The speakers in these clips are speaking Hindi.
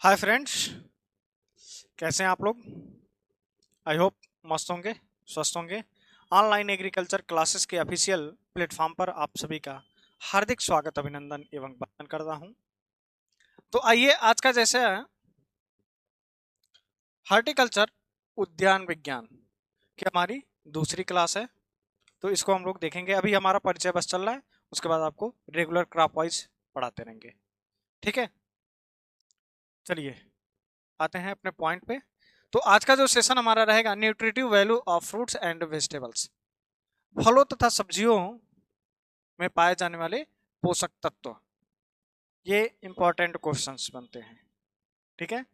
हाय फ्रेंड्स, कैसे हैं आप लोग। आई होप मस्त होंगे, स्वस्थ होंगे। ऑनलाइन एग्रीकल्चर क्लासेस के ऑफिशियल प्लेटफॉर्म पर आप सभी का हार्दिक स्वागत, अभिनंदन एवं वंदन करता हूं। तो आइए आज का जैसे हॉर्टिकल्चर उद्यान विज्ञान की हमारी दूसरी क्लास है, तो इसको हम लोग देखेंगे। अभी हमारा परिचय बस चल रहा है, उसके बाद आपको रेगुलर क्रॉप वाइज पढ़ाते रहेंगे। ठीक है, चलिए आते हैं अपने पॉइंट पे। तो आज का जो सेशन हमारा रहेगा nutritive value of fruits and vegetables, फलों तथा सब्जियों में पाए जाने वाले पोषक तत्व। ये इंपॉर्टेंट क्वेश्चंस बनते हैं। ठीक है,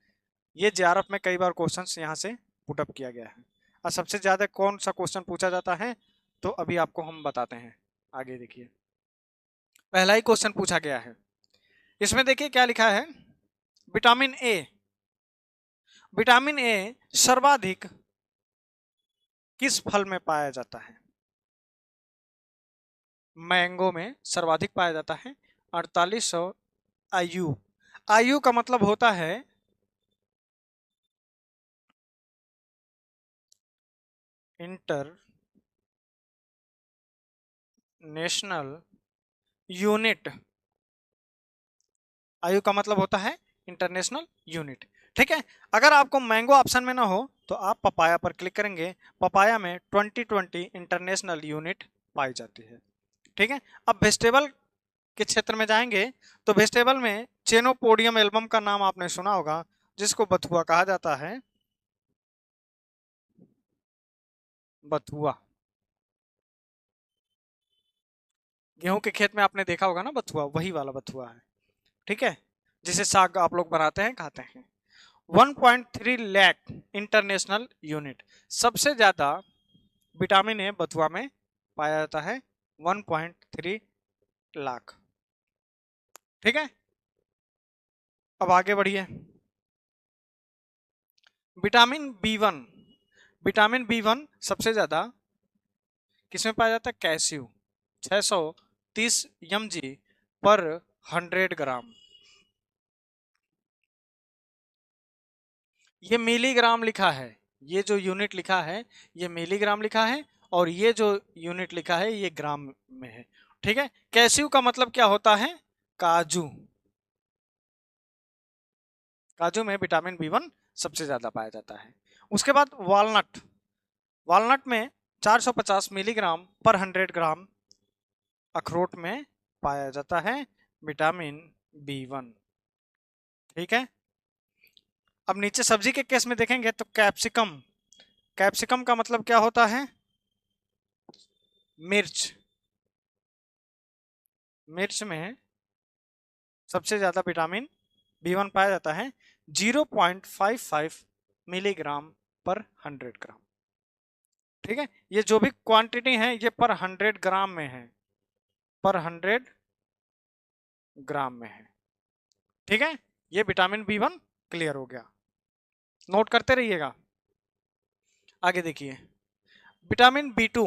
ये जेआरएफ में कई बार क्वेश्चंस यहाँ से पुटअप किया गया है। और सबसे ज्यादा कौन सा क्वेश्चन पूछा जाता है, तो अभी आपको हम बताते हैं। आगे देखिए, पहला ही क्वेश्चन पूछा गया है। इसमें देखिए क्या लिखा है। विटामिन ए, विटामिन ए सर्वाधिक किस फल में पाया जाता है। मैंगो में सर्वाधिक पाया जाता है 4800 आयु। आयु का मतलब होता है इंटर नेशनल यूनिट। आयु का मतलब होता है इंटरनेशनल यूनिट। ठीक है, अगर आपको मैंगो ऑप्शन में ना हो तो आप पपाया पर क्लिक करेंगे। पपाया में 2020 इंटरनेशनल यूनिट पाई जाती है। ठीक है, अब वेजिटेबल के क्षेत्र में जाएंगे तो वेजिटेबल में चेनोपोडियम एल्बम का नाम आपने सुना होगा, जिसको बथुआ कहा जाता है। बथुआ, गेहूं के खेत में आपने देखा होगा ना बथुआ, वही वाला बथुआ है। ठीक है, जिसे साग आप लोग बनाते हैं, खाते हैं। 1.3 लाख इंटरनेशनल यूनिट, सबसे ज्यादा विटामिन ए बथुआ में पाया जाता है, 1.3 लाख। ठीक है, अब आगे बढ़िए। विटामिन बी 1, विटामिन बी 1 सबसे ज्यादा किसमें पाया जाता है, कैल्शियम, 630 mg पर 100 ग्राम। ये मिलीग्राम लिखा है, ये जो यूनिट लिखा है ये मिलीग्राम लिखा है, और ये जो यूनिट लिखा है ये ग्राम में है। ठीक है, कैल्शियम का मतलब क्या होता है, काजू। काजू में विटामिन बी 1 सबसे ज्यादा पाया जाता है। उसके बाद वॉलनट, वॉलनट में 450 मिलीग्राम पर 100 ग्राम अखरोट में पाया जाता है विटामिन बी 1। ठीक है, अब नीचे सब्जी के केस में देखेंगे तो कैप्सिकम, कैप्सिकम का मतलब क्या होता है, मिर्च। मिर्च में सबसे ज्यादा विटामिन बी 1 पाया जाता है, 0.55 मिलीग्राम पर 100 ग्राम। ठीक है, ये जो भी क्वांटिटी है ये पर 100 ग्राम में है, पर 100 ग्राम में है। ठीक है, ये विटामिन बी 1 क्लियर हो गया, नोट करते रहिएगा। आगे देखिए, विटामिन बी 2,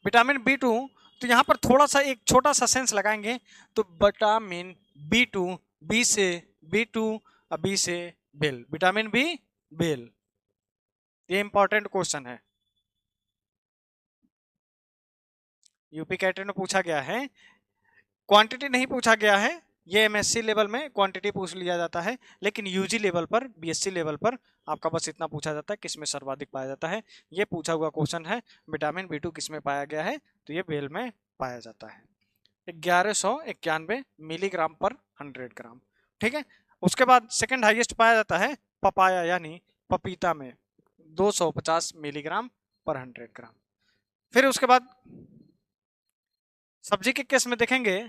विटामिन बी 2, तो यहां पर थोड़ा सा एक छोटा सा सेंस लगाएंगे तो विटामिन बी 2, बी से बी 2, बी से बेल, विटामिन बी बेल। ये इंपॉर्टेंट क्वेश्चन है, यूपी कैटेगरी में पूछा गया है। क्वांटिटी नहीं पूछा गया है, ये एमएससी लेवल में क्वांटिटी पूछ लिया जाता है, लेकिन यूजी लेवल पर, बीएससी लेवल पर आपका बस इतना पूछा जाता है किसमें सर्वाधिक पाया जाता है। ये पूछा हुआ क्वेश्चन है, विटामिन बी 2 किसमें पाया गया है, तो ये बेल में पाया जाता है, 1191 मिलीग्राम पर 100 ग्राम। ठीक है, उसके बाद सेकंड हाईएस्ट पाया जाता है पपाया यानी पपीता में, 250 मिलीग्राम पर 100 ग्राम। फिर उसके बाद सब्जी के केस में देखेंगे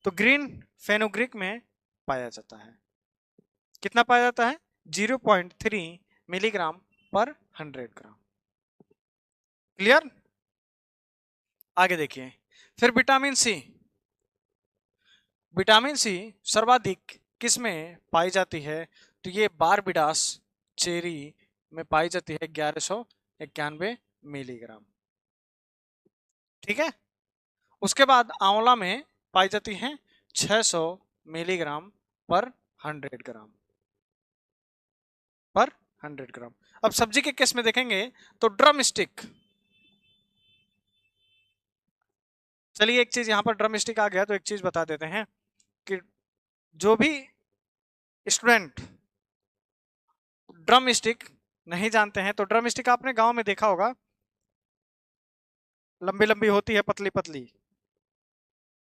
तो ग्रीन फेनुग्रीक में पाया जाता है, कितना पाया जाता है, 0.3 मिलीग्राम पर 100 ग्राम। क्लियर, आगे देखिए। फिर विटामिन सी, विटामिन सी सर्वाधिक किस में पाई जाती है, तो ये बारबिडास चेरी में पाई जाती है, 1191 मिलीग्राम। ठीक है, उसके बाद आंवला में पाई जाती है 600 मिलीग्राम पर 100 ग्राम। पर 100 ग्राम। अब सब्जी के केस में देखेंगे तो ड्रम स्टिक, चलिए एक चीज यहाँ पर ड्रम स्टिक आ गया तो एक चीज बता देते हैं कि जो भी स्टूडेंट ड्रम स्टिक नहीं जानते हैं तो ड्रम स्टिक आपने गांव में देखा होगा, लंबी लंबी होती है, पतली पतली।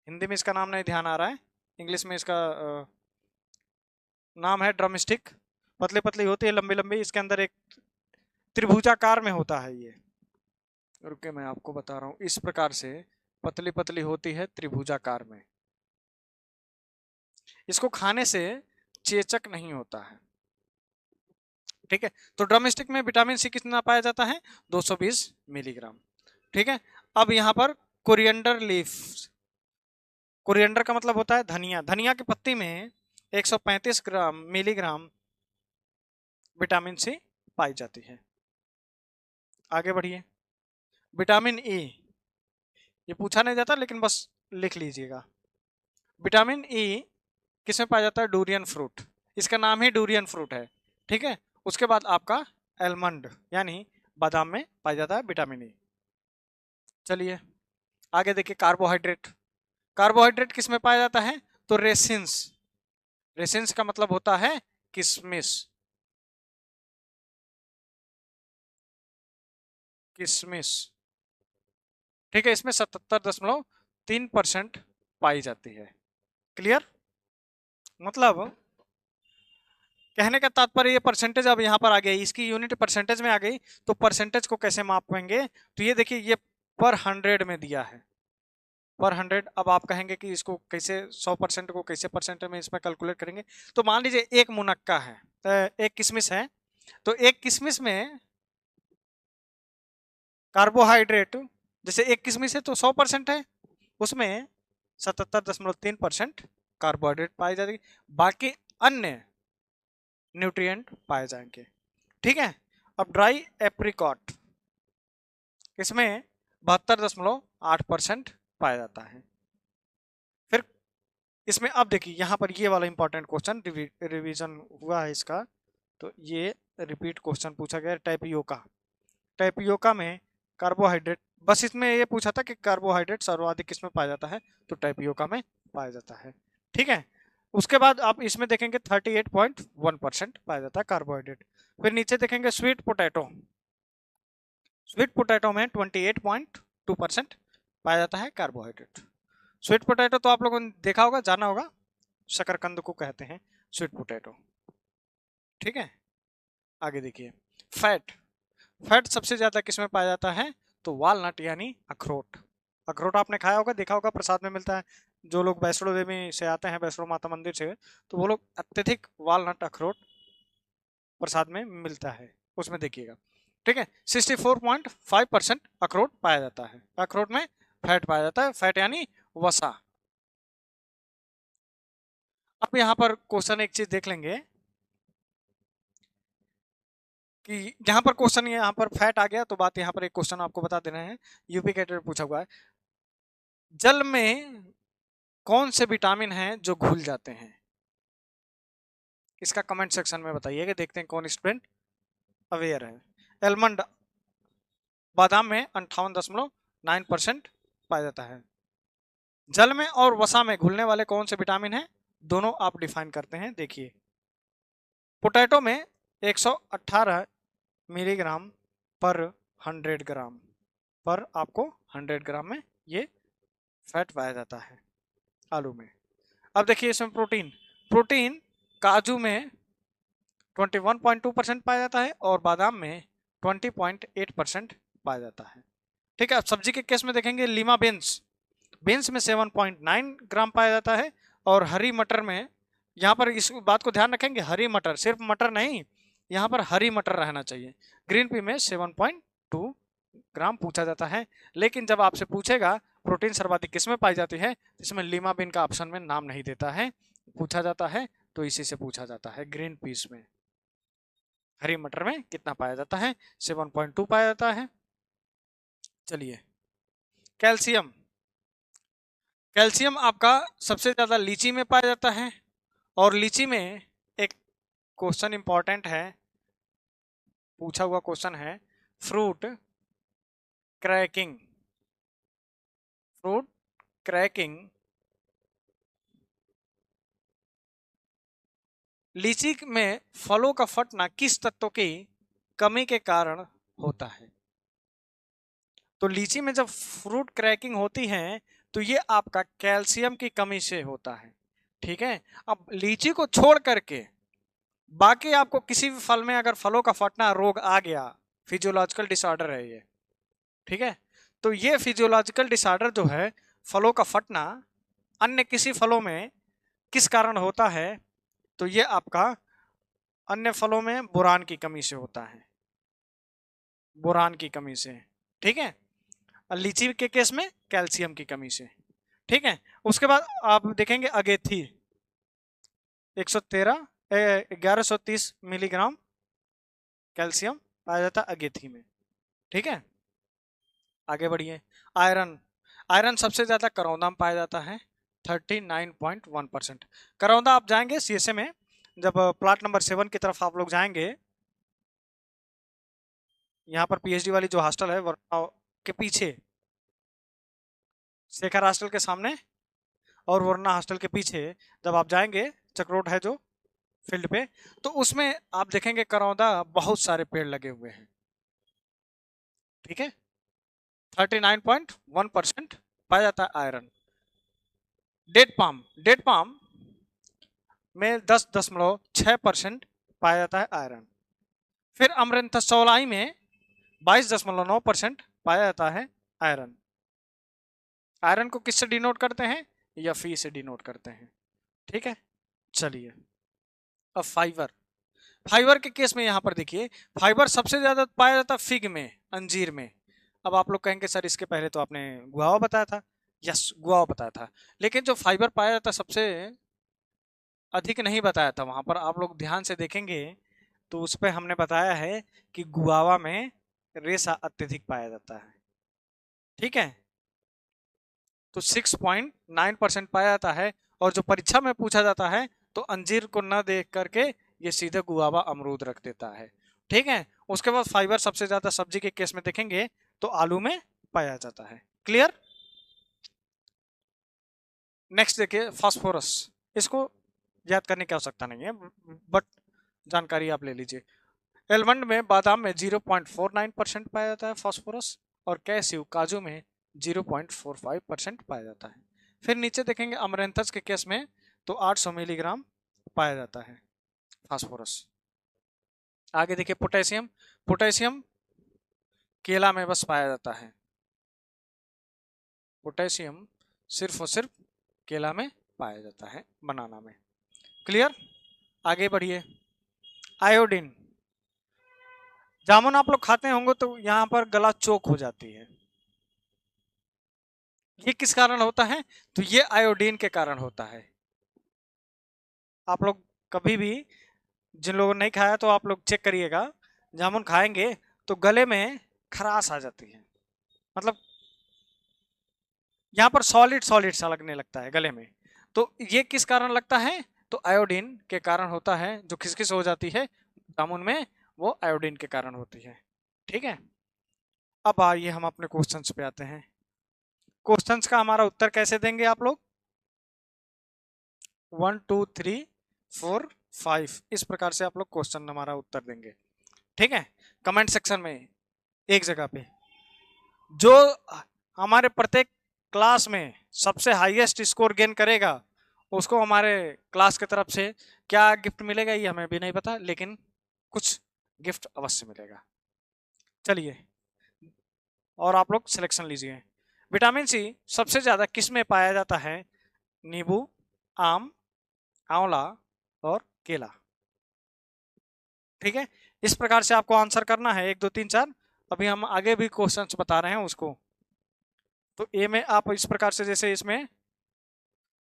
हिंदी में इसका नाम नहीं ध्यान आ रहा है, इंग्लिश में इसका नाम है ड्रम स्टिक। पतली पतली होती है, लंबी लंबी, इसके अंदर एक त्रिभुजाकार में होता है ये। रुके मैं आपको बता रहा हूँ, इस प्रकार से पतली पतली होती है त्रिभुजाकार में। इसको खाने से चेचक नहीं होता है, ठीक है। तो ड्रम स्टिक में विटामिन सी कितना पाया जाता है? 220 मिलीग्राम, ठीक है। अब यहाँ पर कोरिएंडर लीफ, कोरिएंडर का मतलब होता है धनिया, धनिया की पत्ती में 135 मिलीग्राम विटामिन सी पाई जाती है। आगे बढ़िए। विटामिन ई, ये पूछा नहीं जाता लेकिन बस लिख लीजिएगा। विटामिन ई किसमें पाया जाता है? डूरियन फ्रूट, इसका नाम ही डूरियन फ्रूट है, ठीक है। उसके बाद आपका एलमंड यानी बादाम में पाया जाता है विटामिन ई। चलिए आगे देखिए, कार्बोहाइड्रेट, कार्बोहाइड्रेट किस में पाया जाता है? तो रेसिन्स, रेसिन्स का मतलब होता है किशमिश, किशमिश, ठीक है। इसमें 77.3% पाई जाती है। क्लियर? मतलब कहने का तात्पर्य ये परसेंटेज अब यहाँ पर आ गई, इसकी यूनिट परसेंटेज में आ गई, तो परसेंटेज को कैसे मापेंगे? तो ये देखिए, ये पर 100 में दिया है, पर 100। अब आप कहेंगे कि इसको कैसे 100% को कैसे परसेंट में इसमें कैलकुलेट करेंगे? तो मान लीजिए एक मुनक्का है, एक किशमिश है, तो एक किशमिश में कार्बोहाइड्रेट, जैसे एक किशमिश है तो 100% है, उसमें 77.3% कार्बोहाइड्रेट पाए जाएंगे, बाकी अन्य न्यूट्रिएंट पाए जाएंगे, ठीक है। अब ड्राई एप्रिकॉट, इसमें 72.8% पाया जाता है। फिर इसमें अब देखिए यहाँ पर ये वाला इंपॉर्टेंट क्वेश्चन रिवीजन हुआ है इसका, तो ये रिपीट क्वेश्चन पूछा गया है। टैपियोका, टैपियोका में कार्बोहाइड्रेट, बस इसमें ये पूछा था कि कार्बोहाइड्रेट सर्वाधिक किसमें पाया जाता है, तो टैपियोका में पाया जाता है, ठीक है। उसके बाद आप इसमें देखेंगे 38.1% पाया जाता है कार्बोहाइड्रेट। फिर नीचे देखेंगे स्वीट पोटैटो, स्वीट पोटैटो में 28.2% पाया जाता है कार्बोहाइड्रेट। स्वीट पोटैटो तो आप लोगों ने देखा होगा, जाना होगा, शकरकंद को कहते हैं स्वीट पोटैटो, ठीक है। आगे देखिए, फैट, फैट सबसे ज्यादा किसमें पाया जाता है? तो वालनट यानी अखरोट, अखरोट आपने खाया होगा, देखा होगा, प्रसाद में मिलता है। जो लोग वैष्णो देवी से आते हैं, वैष्णो माता मंदिर से, तो वो लोग अत्यधिक वालनट अखरोट प्रसाद में मिलता है, उसमें देखिएगा, ठीक है। 64.5% अखरोट पाया जाता है, अखरोट में फैट पाया जाता है, फैट यानी वसा। अब यहाँ पर क्वेश्चन एक चीज देख लेंगे कि जहां पर क्वेश्चन यहाँ पर फैट आ गया, तो बात यहाँ पर एक क्वेश्चन आपको बता देना है, यूपी कैटेगरी पूछा हुआ है, जल में कौन से विटामिन हैं जो घुल जाते हैं? इसका कमेंट सेक्शन में बताइएगा, देखते हैं कौन स्टूडेंट अवेयर है। एलमंड, बादाम में 58.9% पाया जाता है। जल में और वसा में घुलने वाले कौन से विटामिन हैं? दोनों आप डिफाइन करते हैं, देखिए। पोटैटो में 118 मिलीग्राम पर 100 ग्राम, पर आपको 100 ग्राम में ये फैट पाया जाता है आलू में। अब देखिए इसमें प्रोटीन, प्रोटीन काजू में 21.2% पाया जाता है और बादाम में 20.8% पाया जाता है, ठीक है। अब सब्जी के केस में देखेंगे, लीमा बीन्स, बीन्स में 7.9 ग्राम पाया जाता है, और हरी मटर में, यहाँ पर इस बात को ध्यान रखेंगे, हरी मटर, सिर्फ मटर नहीं, यहाँ पर हरी मटर रहना चाहिए। ग्रीन पी में 7.2 ग्राम पूछा जाता है, लेकिन जब आपसे पूछेगा प्रोटीन सर्वाधिक किसमें पाई जाती है, इसमें लीमा बीन का ऑप्शन में नाम नहीं देता है, पूछा जाता है तो इसी से पूछा जाता है, ग्रीन पीस में हरी मटर में कितना पाया जाता है? 7.2 पाया जाता है। चलिए, कैल्शियम, कैल्शियम आपका सबसे ज्यादा लीची में पाया जाता है, और लीची में एक क्वेश्चन इंपॉर्टेंट है, पूछा हुआ क्वेश्चन है फ्रूट क्रैकिंग, फ्रूट क्रैकिंग, लीची में फलों का फटना किस तत्व की कमी के कारण होता है? तो लीची में जब फ्रूट क्रैकिंग होती है तो ये आपका कैल्शियम की कमी से होता है। ठीक है, अब लीची को छोड़ करके बाकी आपको किसी भी फल में अगर फलों का फटना रोग आ गया, फिजियोलॉजिकल डिसऑर्डर है ये, ठीक है, तो ये फिजियोलॉजिकल डिसऑर्डर जो है फलों का फटना अन्य किसी फलों में किस कारण होता है, तो ये आपका अन्य फलों में बोरान की कमी से होता है, बोरान की कमी से। ठीक है, और लीची के केस में कैल्शियम की कमी से। ठीक है, उसके बाद आप देखेंगे अगेथी 113 1130 मिलीग्राम कैल्शियम पाया जाता है अगेथी में। ठीक है, आगे बढ़िए। आयरन, आयरन सबसे ज्यादा करौंदा में पाया जाता है 39.1%। करौंदा आप जाएंगे सीएसए में, जब प्लाट नंबर 7 की तरफ आप लोग जाएंगे, यहाँ पर पीएचडी वाली जो हॉस्टल है वरुणा के पीछे, शेखर हॉस्टल के सामने और वरुणा हॉस्टल के पीछे जब आप जाएंगे, चक्रोट है जो फील्ड पे, तो उसमें आप देखेंगे करौंदा बहुत सारे पेड़ लगे हुए हैं। ठीक है, 39.1% पाया जाता है iron. Date palm, date palm में 10.6% पाया जाता है आयरन। फिर अमरंथस चौलाई में 22.9% पाया जाता है आयरन। आयरन को किससे डिनोट करते हैं? या फी से डिनोट करते हैं। ठीक है, चलिए अब फाइबर, फाइबर के केस में यहां पर देखिए, फाइबर सबसे ज्यादा पाया जाता है फिग में, अंजीर में। अब आप लोग कहेंगे सर इसके पहले तो आपने गुआवा बताया था। यस, गुआवा बताया था, लेकिन जो फाइबर पाया जाता है सबसे अधिक नहीं बताया था। वहां पर आप लोग ध्यान से देखेंगे तो उस पर हमने बताया है कि गुआवा में रेशा अत्यधिक पाया जाता है। ठीक है, तो 6.9% पाया जाता है। और जो परीक्षा में पूछा जाता है तो अंजीर को न देख करके ये सीधे गुआवा अमरूद रख देता है। ठीक है, उसके बाद फाइबर सबसे ज्यादा सब्जी के केस में देखेंगे तो आलू में पाया जाता है। क्लियर? नेक्स्ट देखिए फास्फोरस, इसको याद करने की आवश्यकता नहीं है, बट जानकारी आप ले लीजिए। एलमंड में, बादाम में 0.49% पाया जाता है फास्फोरस, और कैस्यू काजू में 0.45% पाया जाता है। फिर नीचे देखेंगे अमरेंथस के केस में तो 800 मिलीग्राम पाया जाता है फास्फोरस। आगे देखिए पोटेशियम, पोटेशियम केला में बस पाया जाता है, पोटेशियम सिर्फ और सिर्फ केला में पाया जाता है, बनाना में। क्लियर? आगे बढ़िए। आयोडीन, जामुन आप लोग खाते होंगे तो यहाँ पर गला चोक हो जाती है, ये किस कारण होता है? तो ये आयोडीन के कारण होता है। आप लोग कभी भी, जिन लोगों ने नहीं खाया तो आप लोग चेक करिएगा, जामुन खाएंगे तो गले में खराश आ जाती है, मतलब यहाँ पर सॉलिड सॉलिड सा लगने लगता है गले में। तो ये किस कारण लगता है? तो आयोडीन के कारण होता है। जो खिसखिस हो जाती है जामुन में, वो आयोडीन के कारण होती है। ठीक है, अब आइए हम अपने क्वेश्चंस पे आते हैं। क्वेश्चंस का हमारा उत्तर कैसे देंगे आप लोग? 1 2 3 4 5 इस प्रकार से आप लोग क्वेश्चन हमारा उत्तर देंगे। ठीक है, कमेंट सेक्शन में एक जगह पे जो हमारे प्रत्येक क्लास में सबसे हाईएस्ट स्कोर गेन करेगा उसको हमारे क्लास की तरफ से क्या गिफ्ट मिलेगा ये हमें भी नहीं पता, लेकिन कुछ गिफ्ट अवश्य मिलेगा। चलिए, और आप लोग सिलेक्शन लीजिए। विटामिन सी सबसे ज्यादा किस में पाया जाता है? नींबू, आम, आंवला और केला। ठीक है, इस प्रकार से आपको आंसर करना है 1 2 3 4। अभी हम आगे भी क्वेश्चंस बता रहे हैं उसको। तो ए में आप इस प्रकार से, जैसे इसमें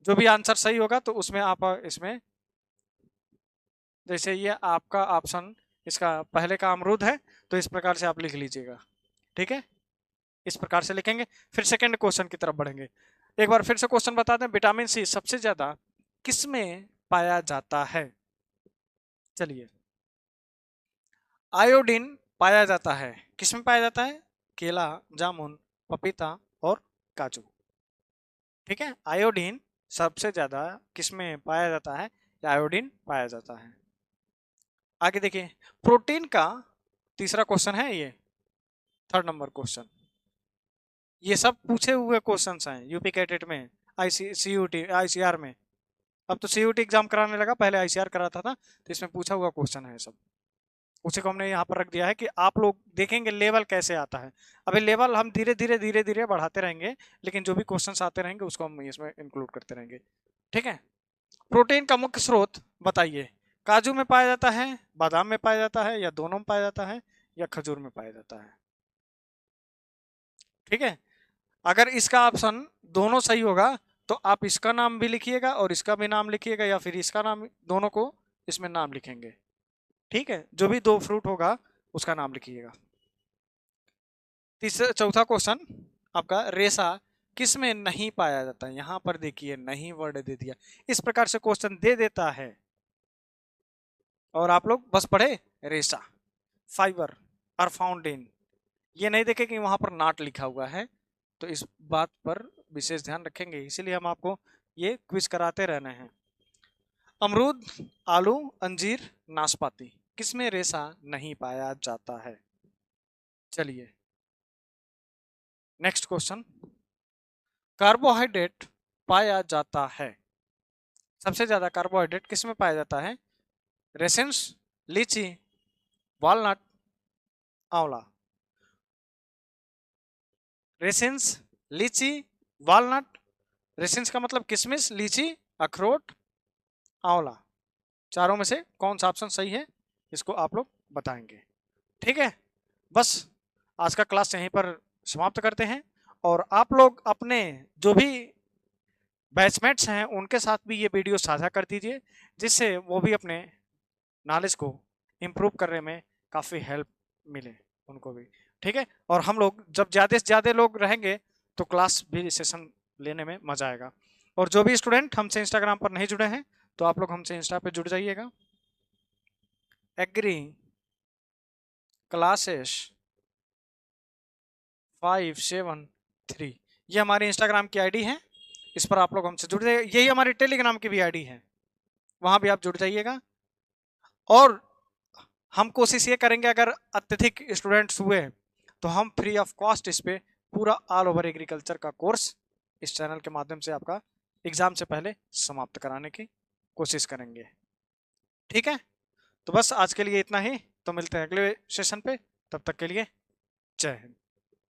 जो भी आंसर सही होगा तो उसमें आप इसमें, जैसे ये आपका ऑप्शन इसका पहले का अमरूद है तो इस प्रकार से आप लिख लीजिएगा। ठीक है, इस प्रकार से लिखेंगे। फिर सेकंड क्वेश्चन की तरफ बढ़ेंगे। एक बार फिर से क्वेश्चन बता दें, विटामिन सी सबसे ज्यादा किस में पाया जाता है? चलिए, आयोडीन पाया जाता है, किसमें पाया जाता है? केला, जामुन, पपीता और काजू। ठीक है, आयोडीन सबसे ज्यादा किसमें पाया जाता है? आयोडीन पाया जाता है। आगे देखिए, प्रोटीन का तीसरा क्वेश्चन है ये, 3rd नंबर क्वेश्चन। ये सब पूछे हुए क्वेश्चंस हैं यूपी कैडेट में, सीयूटी आईसीआर में। अब तो सीयूटी एग्जाम कराने लगा, पहले आईसीआर कराता था, तो इसमें पूछा हुआ क्वेश्चन है सब। उसी को हमने यहाँ पर रख दिया है कि आप लोग देखेंगे लेवल कैसे आता है। अभी लेवल हम धीरे धीरे बढ़ाते रहेंगे, लेकिन जो भी क्वेश्चंस आते रहेंगे उसको हम इसमें इंक्लूड करते रहेंगे। ठीक है, प्रोटीन का मुख्य स्रोत बताइए। काजू में पाया जाता है, बादाम में पाया जाता है, या दोनों में पाया जाता है, या खजूर में पाया जाता है? ठीक है, अगर इसका ऑप्शन दोनों सही होगा तो आप इसका नाम भी लिखिएगा और इसका भी नाम लिखिएगा, या फिर इसका नाम, दोनों को इसमें नाम लिखेंगे। ठीक है, जो भी 2 फ्रूट होगा उसका नाम लिखिएगा। चौथा क्वेश्चन आपका, रेशा किस में नहीं पाया जाता है? यहां पर देखिए नहीं वर्ड दे दिया। इस प्रकार से क्वेश्चन दे देता है और आप लोग बस पढ़े रेशा, फाइबर और फाउंटेन, ये नहीं देखे कि वहां पर नाट लिखा हुआ है। तो इस बात पर विशेष ध्यान रखेंगे, इसीलिए हम आपको ये क्विज कराते रहने हैं। अमरूद, आलू, अंजीर, नाशपाती, किसमें रेशा नहीं पाया जाता है? चलिए नेक्स्ट क्वेश्चन, कार्बोहाइड्रेट पाया जाता है, सबसे ज्यादा कार्बोहाइड्रेट किसमें पाया जाता है? रेसिन्स, लीची, वॉलनट, आंवला। रेसिन्स, लीची, वॉलनट। रेसिन्स का मतलब किशमिश, लीची, अखरोट, आंवला। चारों में से कौन सा ऑप्शन सही है, इसको आप लोग बताएंगे। ठीक है, बस आज का क्लास यहीं पर समाप्त करते हैं, और आप लोग अपने जो भी बैचमेट्स हैं उनके साथ भी ये वीडियो साझा कर दीजिए, जिससे वो भी अपने नॉलेज को इम्प्रूव करने में काफ़ी हेल्प मिले उनको भी। ठीक है, और हम लोग जब ज़्यादा से ज़्यादा लोग रहेंगे तो क्लास भी सेशन लेने में मज़ा आएगा। और जो भी स्टूडेंट हमसे इंस्टाग्राम पर नहीं जुड़े हैं तो आप लोग हमसे इंस्टा पे जुड़ जाइएगा। एग्री क्लासेस 573, ये हमारी इंस्टाग्राम की आईडी है, इस पर आप लोग हमसे जुड़ जाइए। यही हमारी टेलीग्राम की भी आईडी है, वहां भी आप जुड़ जाइएगा। और हम कोशिश ये करेंगे, अगर अत्यधिक स्टूडेंट्स हुए तो हम फ्री ऑफ कॉस्ट इस पे पूरा ऑल ओवर एग्रीकल्चर का कोर्स इस चैनल के माध्यम से आपका एग्जाम से पहले समाप्त कराने की कोशिश करेंगे। ठीक है, तो बस आज के लिए इतना ही, तो मिलते हैं अगले सेशन पे, तब तक के लिए जय हिंद।